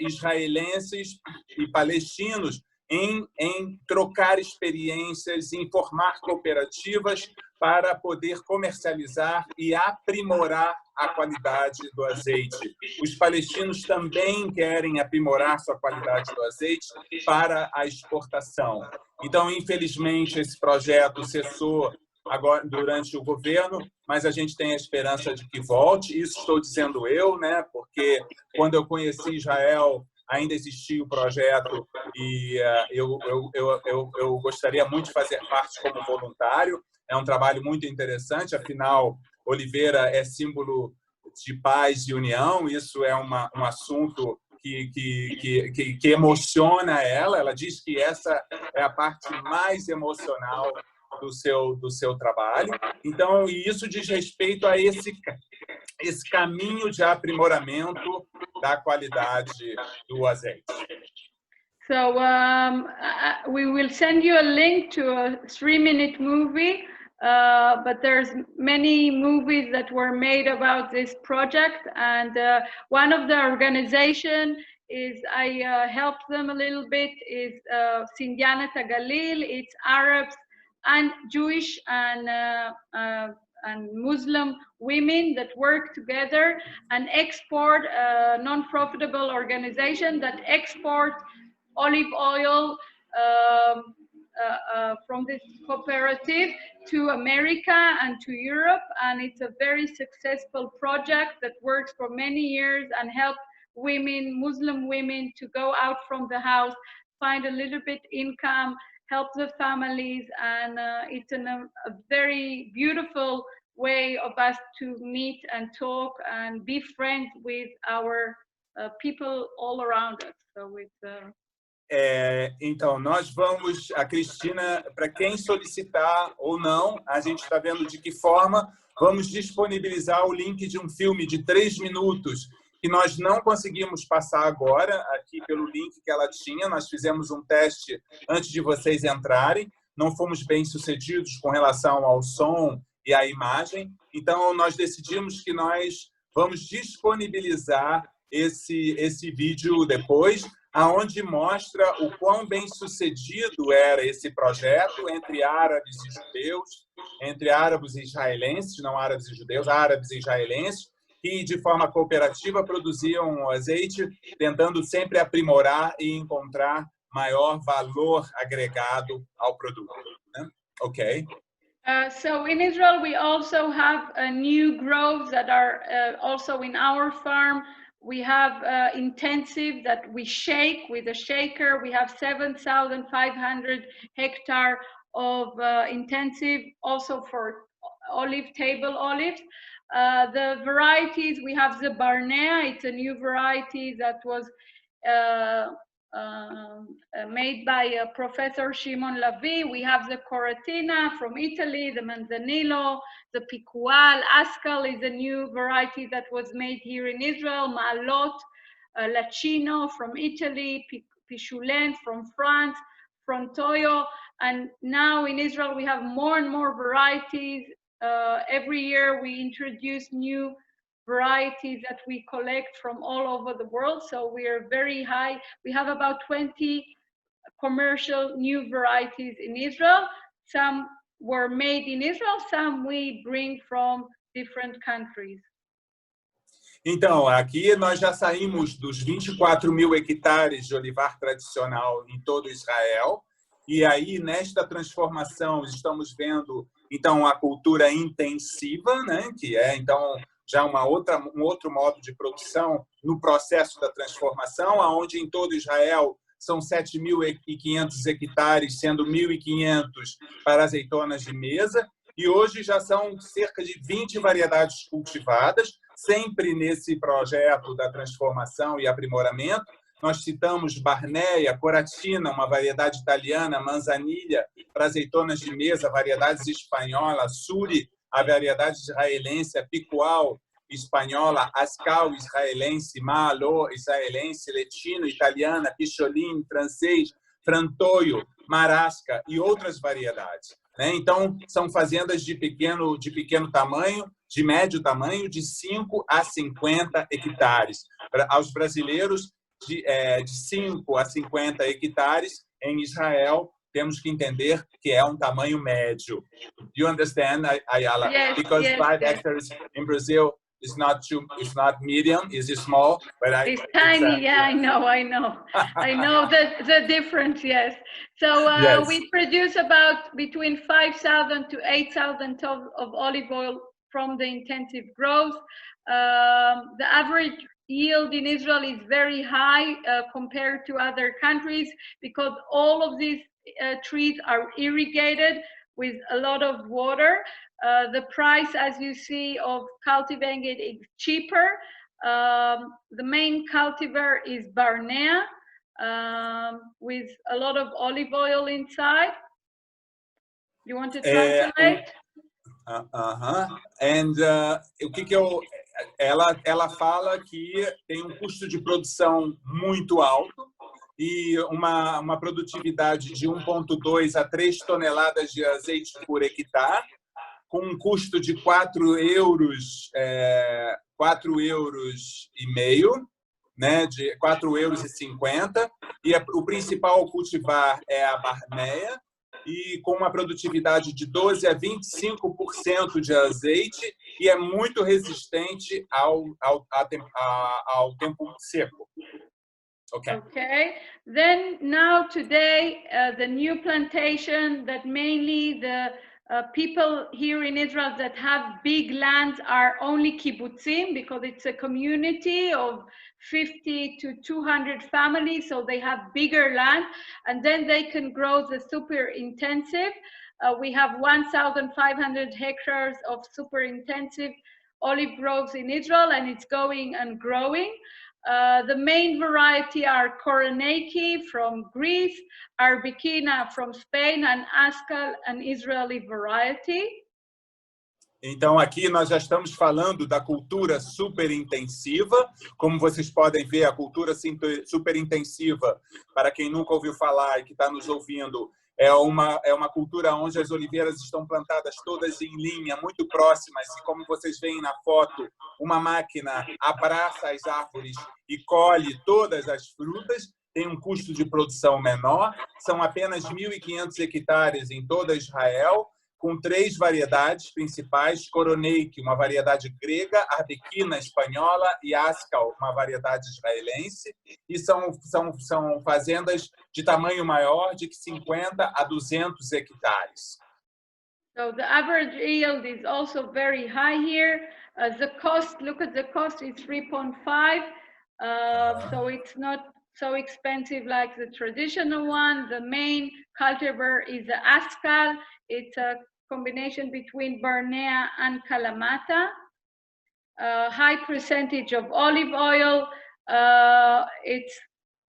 israelenses e palestinos, em trocar experiências, em formar cooperativas para poder comercializar e aprimorar a qualidade do azeite. Os palestinos também querem aprimorar sua qualidade do azeite para a exportação. Então, infelizmente, esse projeto cessou agora durante o governo, mas a gente tem a esperança de que volte. Isso estou dizendo eu, né? Porque quando eu conheci Israel, ainda existia o projeto e eu gostaria muito de fazer parte como voluntário. É um trabalho muito interessante, afinal, oliveira é símbolo de paz e união. Isso é um assunto que emociona ela. Ela diz que essa é a parte mais emocional do seu trabalho. Então, isso diz respeito a esse caminho de aprimoramento da qualidade do azeite.
So we will send you a link to a 3-minute movie, but there's many movies that were made about this project, and one of the organization is I help them a little bit is Sindianat Galil. It's Arabs and Jewish and Muslim women that work together and export a non-profitable organization that export olive oil from this cooperative to America and to Europe, and it's a very successful project that works for many years and helps women, Muslim women, to go out from the house, find a little bit income, help the families, and it's a very beautiful way of us to meet and talk and be friends with our people all around us. So it's
então, nós vamos, a Cristina, para quem solicitar ou não, a gente está vendo de que forma vamos disponibilizar o link de um filme de 3 minutos que nós não conseguimos passar agora, aqui pelo link que ela tinha. Nós fizemos um teste antes de vocês entrarem, não fomos bem sucedidos com relação ao som e à imagem, então nós decidimos que nós vamos disponibilizar esse vídeo depois, aonde mostra o quão bem sucedido era esse projeto entre árabes e judeus, entre árabes e israelenses, não árabes e judeus, árabes e israelenses, que de forma cooperativa produziam azeite, tentando sempre aprimorar e encontrar maior valor agregado ao produto. Né? Ok.
So in Israel, we also have new groves that are also in our farm. We have intensive that we shake with a shaker. We have 7,500 hectares of intensive also for table olives. The varieties, we have the Barnea. It's a new variety that was made by Professor Shimon Lavi. We have the Coratina from Italy, the Manzanillo, the Picual. Ascal is a new variety that was made here in Israel. Maalot, Lacino from Italy, Pichulen from France, Frontoyo. And now in Israel, we have more and more varieties. Every year we introduce new varieties that we collect from all over the world. So we are very high. We have about 20 commercial new varieties in Israel. Some were made in Israel, some we bring from different countries.
Então, aqui nós já saímos dos 24.000 hectares de olivar tradicional em todo Israel. E aí, nesta transformação, estamos vendo então a cultura intensiva, né, que é então já um outro modo de produção no processo da transformação, aonde em todo Israel são 7.500 hectares, sendo 1.500 para azeitonas de mesa, e hoje já são cerca de 20 variedades cultivadas, sempre nesse projeto da transformação e aprimoramento. Nós citamos Barnea, Coratina, uma variedade italiana, Manzanilha, para azeitonas de mesa, variedades espanholas, Suri, a variedade israelense, a Picual, espanhola, Ascal, israelense, Malo, israelense, Letino, italiana, Picholin, francês, Frantoio, Marasca e outras variedades. Né? Então, são fazendas de pequeno tamanho, de médio tamanho, de 5 a 50 hectares. Aos brasileiros, de 5 a 50 hectares, em Israel, temos que entender que é um tamanho médio. You understand, Ayala?
Yes,
because
yes,
5
yes.
hectares in Brazil is not medium, it's small, but
it's tiny. Yeah, I know. I know the difference. Yes. So
yes.
We produce about between 5,000 to 8,000 tons of olive oil from the intensive growth. The average yield in Israel is very high compared to other countries because all of these trees are irrigated with a lot of water. The price, as you see, of cultivating it is cheaper. The main cultivar is Barnea with a lot of olive oil inside. You want to translate?
And o que ela fala que tem um custo de produção muito alto e uma produtividade de 1,2 a 3 toneladas de azeite por hectare, com um custo de 4 euros e meio né, de 4,50 €, e o principal cultivar é a barneia, e com uma produtividade de 12 a 25% de azeite, e é muito resistente ao tempo seco.
Okay. Then now today, the new plantation that mainly the people here in Israel that have big lands are only kibbutzim, because it's a community of 50 to 200 families, so they have bigger land, and then they can grow the super intensive. We have 1,500 hectares of super intensive olive groves in Israel, and it's going and growing. The main variety are Koroneiki from Greece, Arbequina from Spain, and Askal, an Israeli variety.
Então, aqui nós já estamos falando da cultura superintensiva. Como vocês podem ver, a cultura superintensiva, para quem nunca ouviu falar e que está nos ouvindo, é uma cultura onde as oliveiras estão plantadas todas em linha, muito próximas, e como vocês veem na foto, uma máquina abraça as árvores e colhe todas as frutas. Tem um custo de produção menor, são apenas 1.500 hectares em toda Israel, com 3 variedades principais: Koroneiki, uma variedade grega, Arbequina espanhola e Askal, uma variedade israelense, e são fazendas de tamanho maior, de 50 a 200 hectares.
So the average yield is also very high here. The cost, look at the cost, is 3.5. So it's not so expensive like the traditional one. The main cultivar is the Askal. It's a combination between Barnea and Kalamata. High percentage of olive oil. It's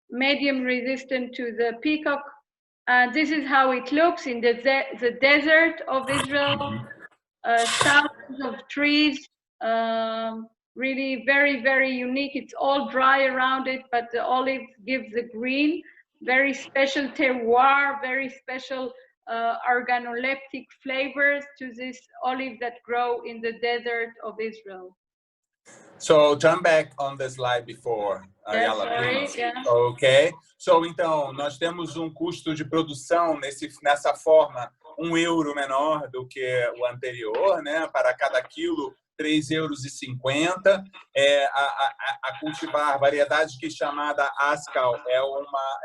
medium resistant to the peacock. This is how it looks in the desert of Israel. Thousands of trees. Really very, very unique. It's all dry around it, but the olive gives the green. Very special terroir, very special organoleptic flavors to this olive that grow in the desert of Israel.
So turn back on the slide before, Ayala, please.
Yeah.
Okay. So, então, nós temos um custo de produção nessa forma, €1 menor do que o anterior, né? Para cada quilo, €3,50. A cultivar variedade que é chamada Askal é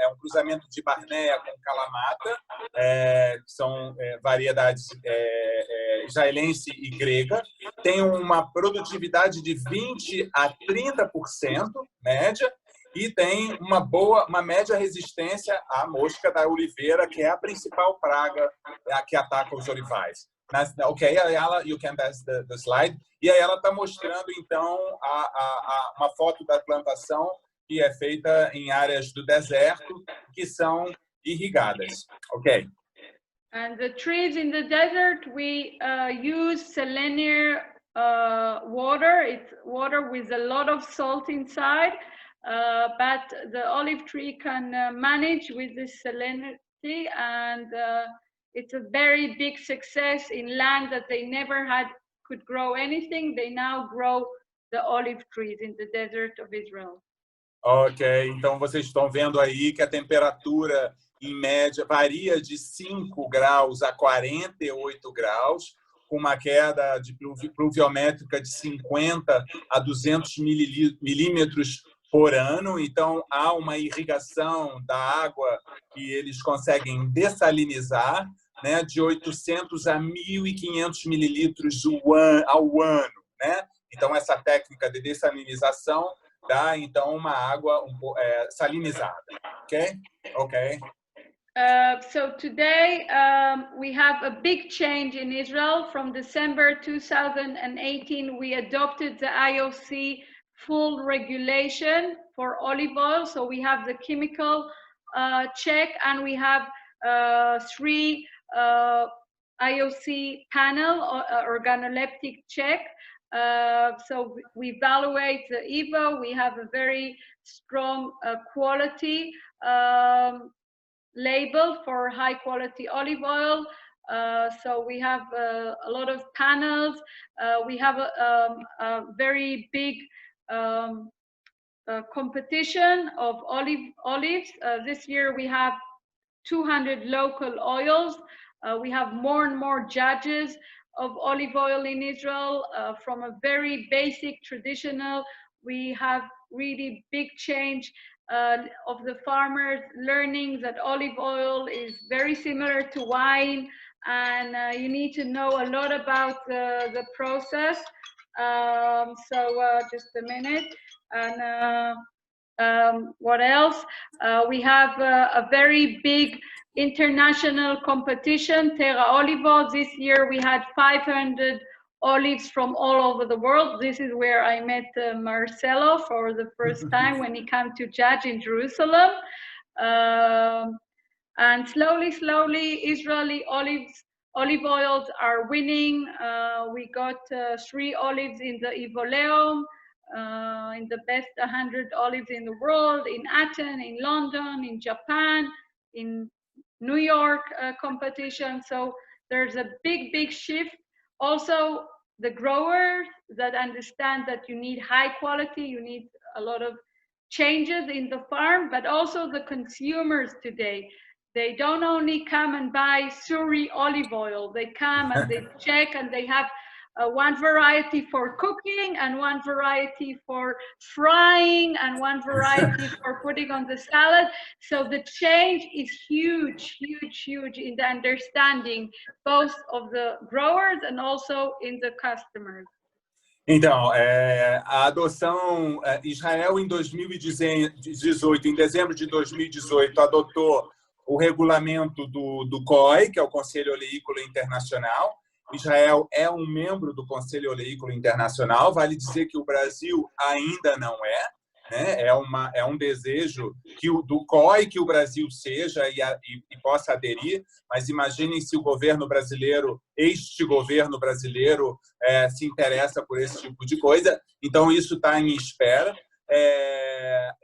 um cruzamento de Barneia com Kalamata, são variedades israelense e grega. Tem uma produtividade de 20 a 30% média, e tem uma média resistência à mosca da oliveira, que é a principal praga que ataca os olivais. Ok, Ayala, you can pass the slide. E aí ela está mostrando, então, uma foto da plantação que é feita em áreas do deserto que são irrigadas. Ok.
And the trees in the desert, we use salinity water. It's water with a lot of salt inside, but the olive tree can manage with this salinity, and it's a very big success in land that they never could grow anything. They now grow the olive trees in the desert of Israel.
Ok, então vocês estão vendo aí que a temperatura em média varia de 5 graus a 48 graus, com uma queda de pluviométrica de 50 a 200 milímetros por ano. Então, há uma irrigação da água que eles conseguem dessalinizar, né, de 800 a 1.500 mililitros ao ano, né? Então, essa técnica de dessalinização dá, então, uma água salinizada. Ok? Ok.
So today we have a big change in Israel. From December 2018, we adopted the IOC full regulation for olive oil. So we have the chemical check, and we have 3 IOC panel organoleptic check. So we evaluate the EVO. We have a very strong quality label for high quality olive oil. So we have a lot of panels. We have a very big competition of olives. This year we have 200 local oils. We have more and more judges of olive oil in Israel, from a very basic traditional. We have really big change of the farmers learning that olive oil is very similar to wine, and you need to know a lot about the process. Just a minute. And what else? We have a very big international competition, Terra Olivo. This year we had 500 olives from all over the world. This is where I met Marcelo for the first time when he came to judge in Jerusalem. And slowly, Israeli olive oils are winning. We got 3 olives in the Ivoleum, in the best 100 olives in the world, in Athens, in London, in Japan, in New York competition. So there's a big shift. Also, the growers that understand that you need high quality, you need a lot of changes in the farm, but also the consumers today. They don't only come and buy Suri olive oil. They come and they check, and they have one variety for cooking, and one variety for frying, and one variety for putting on the salad. So the change is huge in the understanding, both of the growers and also in the customers.
Então, a adoção, Israel em 2018, em dezembro de 2018, adotou o regulamento do COI, que é o Conselho Oleícola Internacional. Israel é um membro do Conselho Oleícola Internacional. Vale dizer que o Brasil ainda não é, né? É um desejo do COI que o Brasil seja e possa aderir, mas imaginem se o governo brasileiro, este governo brasileiro, se interessa por esse tipo de coisa. Então, isso está em espera.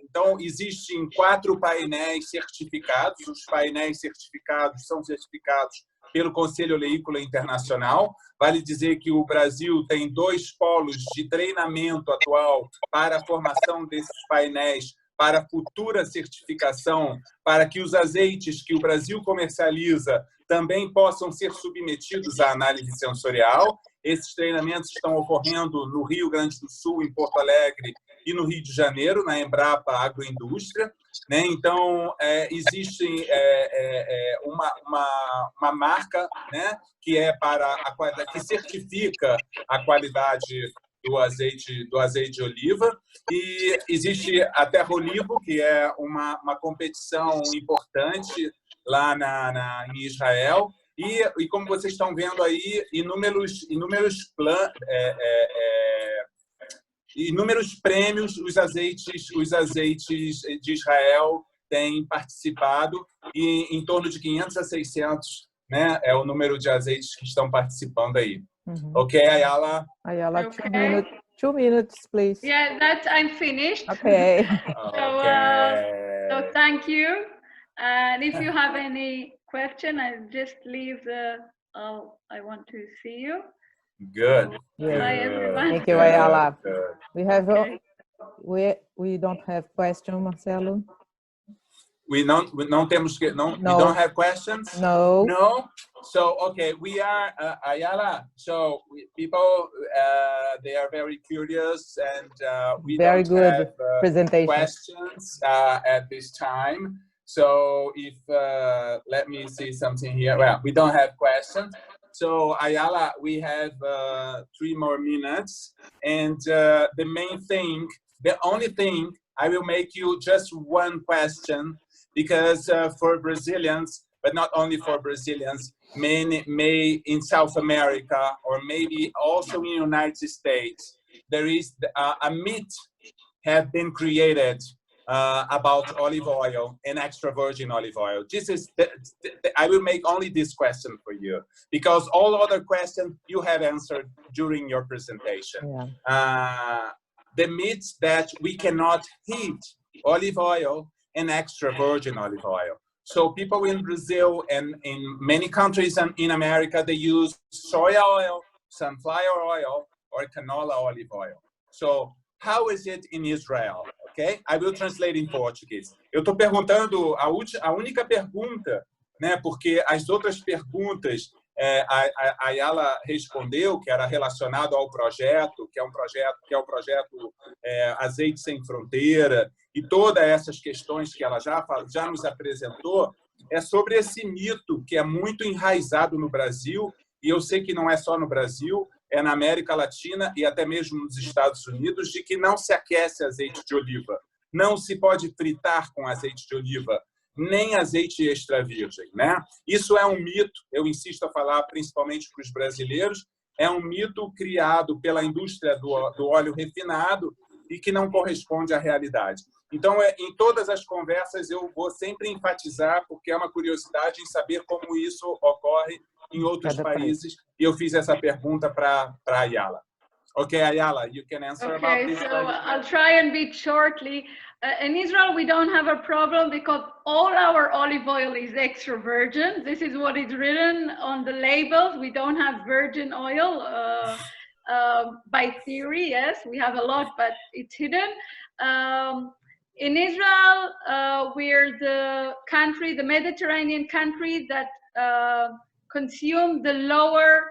Então, existem 4 painéis certificados. Os painéis certificados são certificados pelo Conselho Oleícola Internacional. Vale dizer que o Brasil tem 2 polos de treinamento atual para a formação desses painéis, para futura certificação, para que os azeites que o Brasil comercializa também possam ser submetidos à análise sensorial. Esses treinamentos estão ocorrendo no Rio Grande do Sul, em Porto Alegre, e no Rio de Janeiro, na Embrapa Agroindústria, né? Então, existe uma marca, né, que que certifica a qualidade do azeite de oliva, e existe a Terra Olivo, que é uma competição importante lá em Israel, e como vocês estão vendo aí, inúmeros prêmios os azeites de Israel têm participado, e em torno de 500 a 600, né, é o número de azeites que estão participando aí. Ok, Ayala?
Ayala,
Okay.
2 minutes, please.
Yeah, I'm finished.
Okay.
So thank you. And if you have any question, I'll just leave I want to see you.
Good.
Yes.
Hi, everyone.
Thank you, Ayala.
Good.
We have
Okay.
we don't have question, Marcelo.
We don't have questions?
No.
No? So, okay, we are, Ayala, so people, they are very curious, and we
Very
don't
good
have
presentation.
questions at this time. So if, let me see something here. Well, we don't have questions. So, Ayala, we have 3 more minutes. And the only thing, I will make you just one question, because for Brazilians, but not only for Brazilians, may in South America, or maybe also in the United States, there is a myth have been created about olive oil and extra virgin olive oil. This is I will make only this question for you, because all other questions you have answered during your presentation.
Yeah.
The myth that we cannot heat olive oil and extra virgin olive oil. So people in Brazil and in many countries in America, they use soya oil, sunflower oil, or canola olive oil. So how is it in Israel? Okay? I will translate in Portuguese. Eu estou perguntando a única pergunta, né? Porque as outras perguntas a Ayala respondeu, que era relacionado ao projeto, que é o projeto Azeite Sem Fronteira, e todas essas questões que ela já nos apresentou, é sobre esse mito que é muito enraizado no Brasil, e eu sei que não é só no Brasil, é na América Latina e até mesmo nos Estados Unidos, de que não se aquece azeite de oliva, não se pode fritar com azeite de oliva, nem azeite extra virgem, né? Isso é um mito, eu insisto a falar principalmente para os brasileiros, é um mito criado pela indústria do óleo refinado e que não corresponde à realidade. Então, em todas as conversas, eu vou sempre enfatizar, porque é uma curiosidade em saber como isso ocorre em outros países, e eu fiz essa pergunta para Ayala. Okay, Ayala, you can answer about this.
So I'll try and be shortly. In Israel, we don't have a problem because all our olive oil is extra virgin. This is what is written on the labels. We don't have virgin oil. By theory, yes, we have a lot, but it's hidden. In Israel, we're the country, the Mediterranean country that consume the lower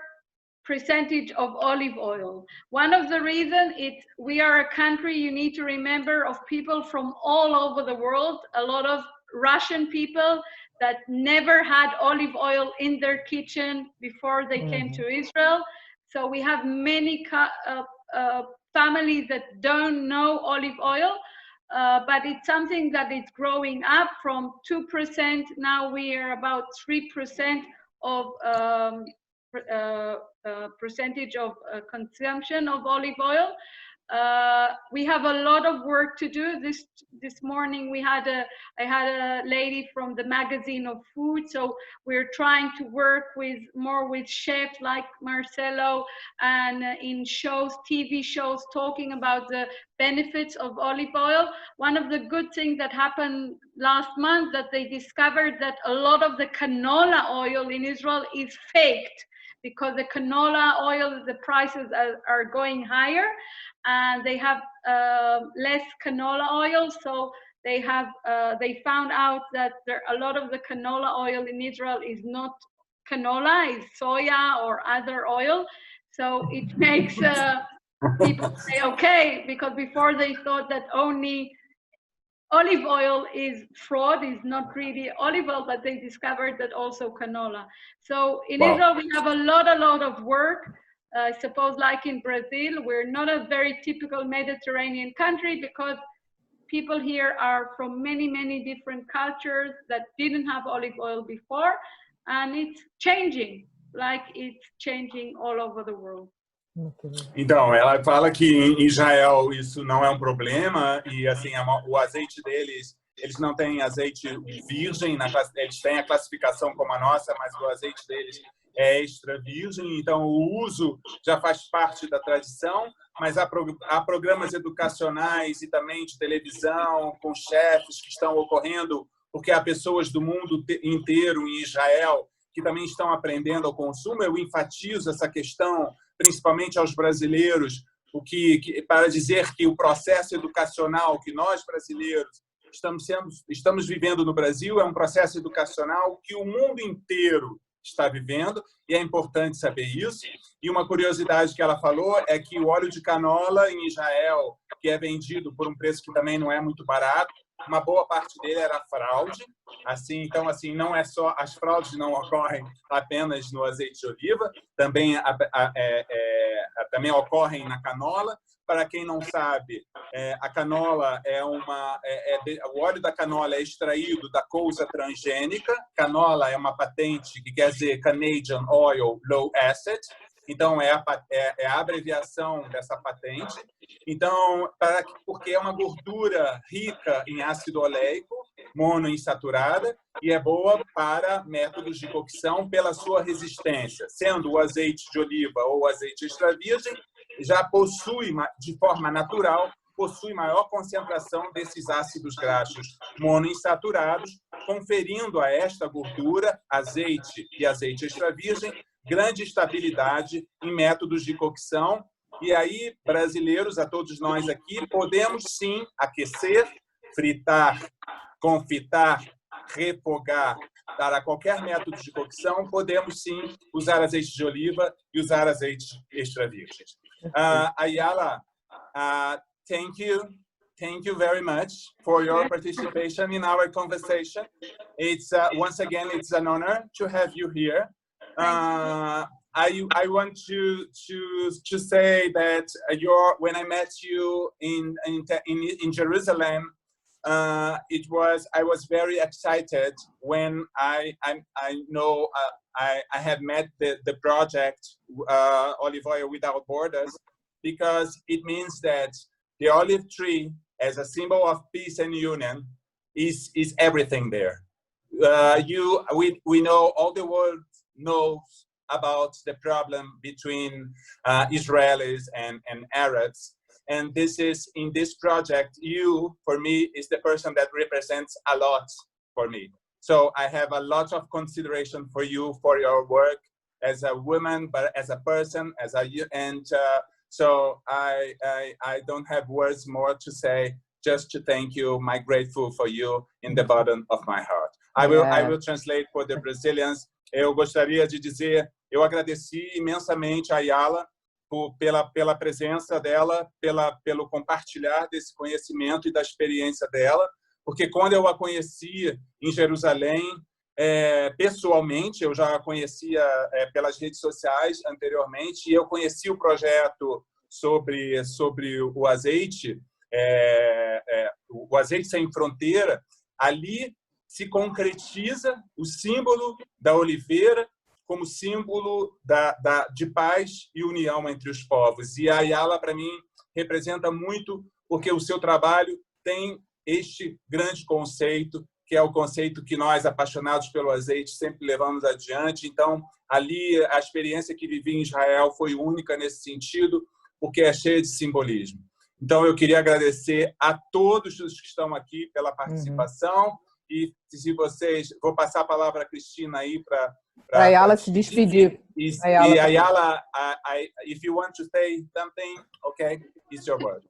percentage of olive oil. One of the reasons we are a country, you need to remember, of people from all over the world, a lot of Russian people that never had olive oil in their kitchen before they came to Israel. So we have many families that don't know olive oil, but it's something that is growing up from 2%. Now we are about 3% of percentage of consumption of olive oil. We have a lot of work to do. This morning I had a lady from the magazine of food, so we're trying to work more with chefs like Marcelo and in shows, TV shows, talking about the benefits of olive oil. One of the good things that happened last month, that they discovered that a lot of the canola oil in Israel is faked, because the canola oil, the prices are going higher, and they have less canola oil. So they found out that a lot of the canola oil in Israel is not canola, is soya or other oil. So it makes people say, okay, because before they thought that only olive oil is fraud, is not really olive oil, but they discovered that also canola. So in Israel, we have a lot of work. I suppose like in Brazil, we're not a very typical Mediterranean country, because people here are from many different cultures that didn't have olive oil before, and it's changing, like it's changing all over the world.
Então, ela fala que em Israel isso não é um problema, e assim, o azeite deles, eles não têm azeite virgem, eles têm a classificação como a nossa, mas o azeite deles é extra virgem, então o uso já faz parte da tradição, mas há programas educacionais e também de televisão com chefes que estão ocorrendo, porque há pessoas do mundo inteiro em Israel que também estão aprendendo ao consumo. Eu enfatizo essa questão principalmente aos brasileiros, para dizer que o processo educacional que nós brasileiros estamos vivendo no Brasil é um processo educacional que o mundo inteiro está vivendo, e é importante saber isso. E uma curiosidade que ela falou é que o óleo de canola em Israel, que é vendido por um preço que também não é muito barato, uma boa parte dele era fraude. Assim, então, assim, não é só, as fraudes não ocorrem apenas no azeite de oliva, também ocorrem na canola. Para quem não sabe, a canola o óleo da canola é extraído da couza transgênica. Canola é uma patente que quer dizer Canadian Oil Low Acid. Então, é a abreviação dessa patente. Então, porque é uma gordura rica em ácido oleico, monoinsaturada, e é boa para métodos de cocção pela sua resistência. Sendo o azeite de oliva ou azeite extra virgem, já possui, de forma natural, maior concentração desses ácidos graxos monoinsaturados, conferindo a esta gordura, azeite e azeite extra virgem, grande estabilidade em métodos de cocção E aí, brasileiros, a todos nós aqui, podemos sim aquecer, fritar, confitar, refogar, para qualquer método de cocção, podemos sim usar azeite de oliva e usar azeite extra virgem. Ayala, thank you very much for your participation in our conversation. It's once again, it's an honor to have you here. I want to say that when I met you in Jerusalem, I was very excited when I know I have met the project Olive Oil Without Borders, because it means that the olive tree as a symbol of peace and union is everything there. We know, all the world knows about the problem between Israelis and Arabs. And in this project, you, for me, is the person that represents a lot for me. So I have a lot of consideration for you, for your work as a woman, but as a person, so I don't have words more to say, just to thank you. I'm grateful for you in the bottom of my heart. I will translate for the Brazilians. Eu gostaria de dizer, eu agradeci imensamente a Ayala pela presença dela, pelo compartilhar desse conhecimento e da experiência dela, porque quando eu a conheci em Jerusalém, pessoalmente, eu já a conhecia pelas redes sociais anteriormente, e eu conheci o projeto sobre o azeite, o azeite sem fronteira. Ali se concretiza o símbolo da oliveira como símbolo de paz e união entre os povos. E a Ayala, para mim, representa muito, porque o seu trabalho tem este grande conceito, que é o conceito que nós, apaixonados pelo azeite, sempre levamos adiante. Então, ali, a experiência que vivi em Israel foi única nesse sentido, porque é cheia de simbolismo. Então, eu queria agradecer a todos os que estão aqui pela participação. E se vocês... Vou passar a palavra à Cristina aí para
Ayala se despedir.
Ayala, if you want to say something, okay, it's your word.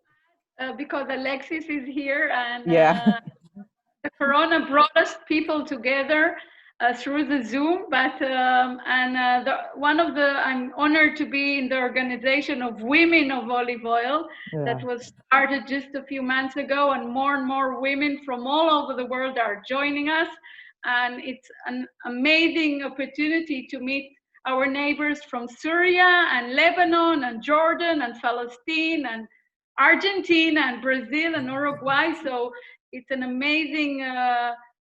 Because Alexis is here, and the Corona brought us people together through the Zoom. But I'm honored to be in the organization of Women of Olive Oil that was started just a few months ago, and more women from all over the world are joining us. And it's an amazing opportunity to meet our neighbors from Syria and Lebanon and Jordan and Palestine and Argentina and Brazil and Uruguay. So it's an amazing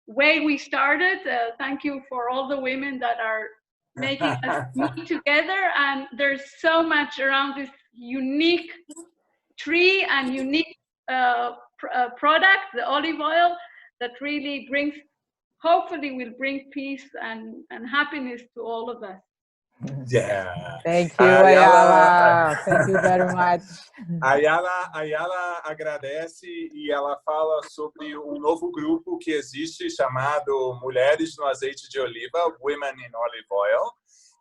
way we started. Thank you for all the women that are making us meet together. And there's so much around this unique tree and unique product, the olive oil, that really hopefully will bring peace and happiness to all of us.
Yeah.
Thank you, Ayala. Thank you very much.
Ayala agradece, e ela fala sobre um novo grupo que existe chamado Mulheres no Azeite de Oliva, Women in Olive Oil,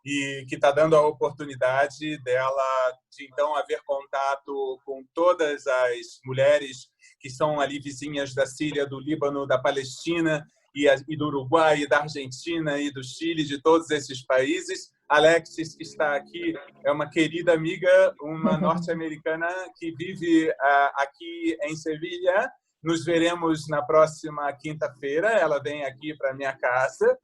e que está dando a oportunidade dela de então haver contato com todas as mulheres que são ali vizinhas da Síria, do Líbano, da Palestina, e do Uruguai, e da Argentina, e do Chile, de todos esses países. Alexis, que está aqui, é uma querida amiga, uma norte-americana que vive aqui em Sevilha. Nos veremos na próxima quinta-feira. Ela vem aqui para minha casa,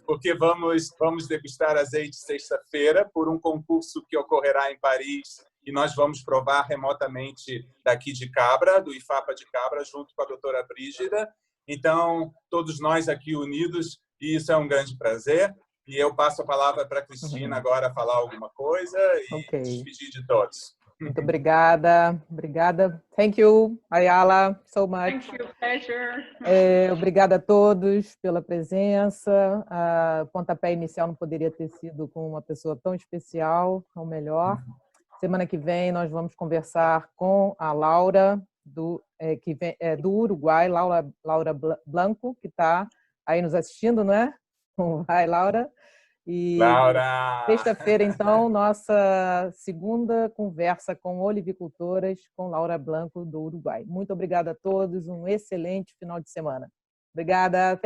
porque vamos degustar azeite sexta-feira por um concurso que ocorrerá em Paris, e nós vamos provar remotamente daqui de Cabra, do IFAPA de Cabra, junto com a doutora Brígida. Então, todos nós aqui unidos, e isso é um grande prazer. E eu passo a palavra para a Cristina agora falar alguma coisa e despedir de todos.
Muito obrigada. Obrigada. Thank you, Ayala, so much.
Thank you, pleasure.
Obrigada a todos pela presença. A pontapé inicial não poderia ter sido com uma pessoa tão especial, tão melhor. Semana que vem nós vamos conversar com a Laura, do Uruguai, Laura Blanco, que está aí nos assistindo, não é? Vai, Laura. E
Laura!
sexta-feira, então, nossa segunda conversa com Olivicultoras, com Laura Blanco, do Uruguai. Muito obrigada a todos, um excelente final de semana. Obrigada.